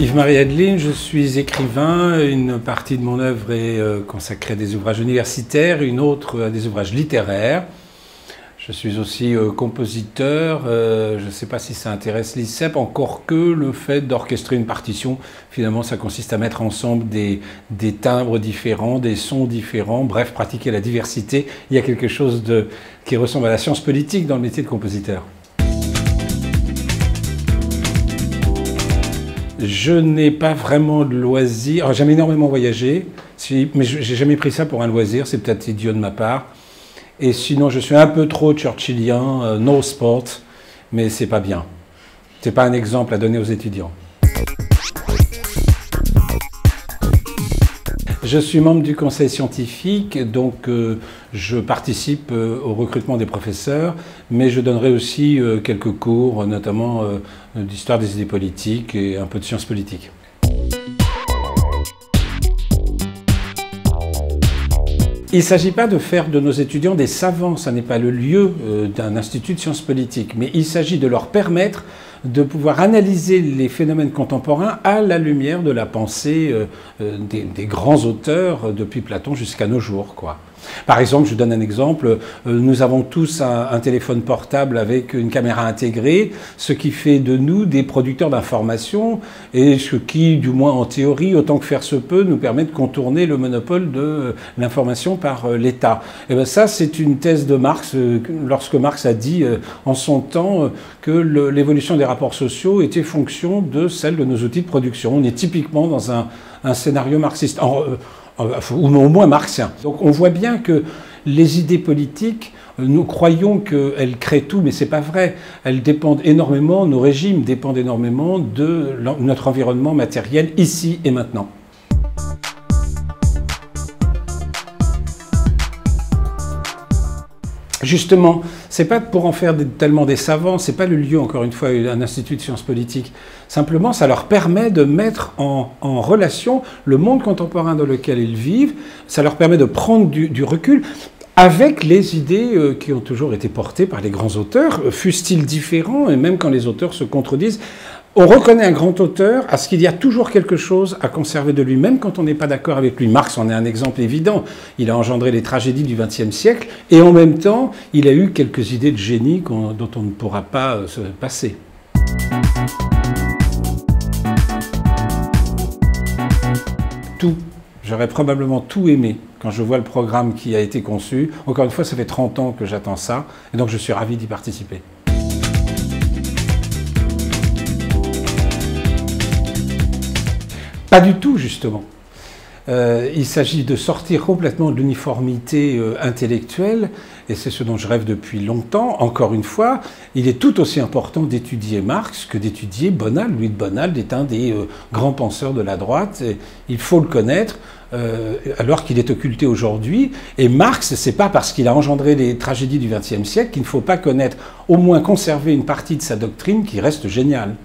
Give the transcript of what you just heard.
Yves-Marie Adeline, je suis écrivain. Une partie de mon œuvre est consacrée à des ouvrages universitaires, une autre à des ouvrages littéraires. Je suis aussi compositeur. Je ne sais pas si ça intéresse l'ICEP, encore que le fait d'orchestrer une partition, finalement, ça consiste à mettre ensemble des timbres différents, des sons différents, bref, pratiquer la diversité. Il y a quelque chose qui ressemble à la science politique dans le métier de compositeur. Je n'ai pas vraiment de loisirs. J'aime énormément voyager, mais je n'ai jamais pris ça pour un loisir, c'est peut-être idiot de ma part. Et sinon, je suis un peu trop churchillien, no sport, mais c'est pas bien. C'est pas un exemple à donner aux étudiants. Je suis membre du conseil scientifique, donc je participe au recrutement des professeurs, mais je donnerai aussi quelques cours, notamment d'histoire des idées politiques et un peu de sciences politiques. Il ne s'agit pas de faire de nos étudiants des savants, ça n'est pas le lieu d'un institut de sciences politiques, mais il s'agit de leur permettre de pouvoir analyser les phénomènes contemporains à la lumière de la pensée des grands auteurs depuis Platon jusqu'à nos jours, quoi. Par exemple, je vous donne un exemple, nous avons tous un téléphone portable avec une caméra intégrée, ce qui fait de nous des producteurs d'informations et ce qui, du moins en théorie, autant que faire se peut, nous permet de contourner le monopole de l'information par l'État. Et bien ça, c'est une thèse de Marx, lorsque Marx a dit en son temps que l'évolution des rapports sociaux était fonction de celle de nos outils de production. On est typiquement dans un scénario marxiste. Ou au moins marxien. Donc on voit bien que les idées politiques, nous croyons qu'elles créent tout, mais ce n'est pas vrai. Elles dépendent énormément, nos régimes dépendent énormément de notre environnement matériel, ici et maintenant. Justement, c'est pas pour en faire tellement des savants, c'est pas le lieu, encore une fois, un institut de sciences politiques. Simplement, ça leur permet de mettre en relation le monde contemporain dans lequel ils vivent, ça leur permet de prendre du recul avec les idées qui ont toujours été portées par les grands auteurs, fussent-ils différents, et même quand les auteurs se contredisent. On reconnaît un grand auteur à ce qu'il y a toujours quelque chose à conserver de lui, même quand on n'est pas d'accord avec lui. Marx en est un exemple évident. Il a engendré les tragédies du XXe siècle et en même temps, il a eu quelques idées de génie dont on ne pourra pas se passer. Tout. J'aurais probablement tout aimé quand je vois le programme qui a été conçu. Encore une fois, ça fait 30 ans que j'attends ça et donc je suis ravi d'y participer. Pas du tout, justement. Il s'agit de sortir complètement de l'uniformité intellectuelle, et c'est ce dont je rêve depuis longtemps. Encore une fois, il est tout aussi important d'étudier Marx que d'étudier Bonald. Louis de Bonald est un des grands penseurs de la droite, et il faut le connaître, alors qu'il est occulté aujourd'hui. Et Marx, c'est pas parce qu'il a engendré les tragédies du XXe siècle qu'il ne faut pas connaître, au moins conserver une partie de sa doctrine qui reste géniale.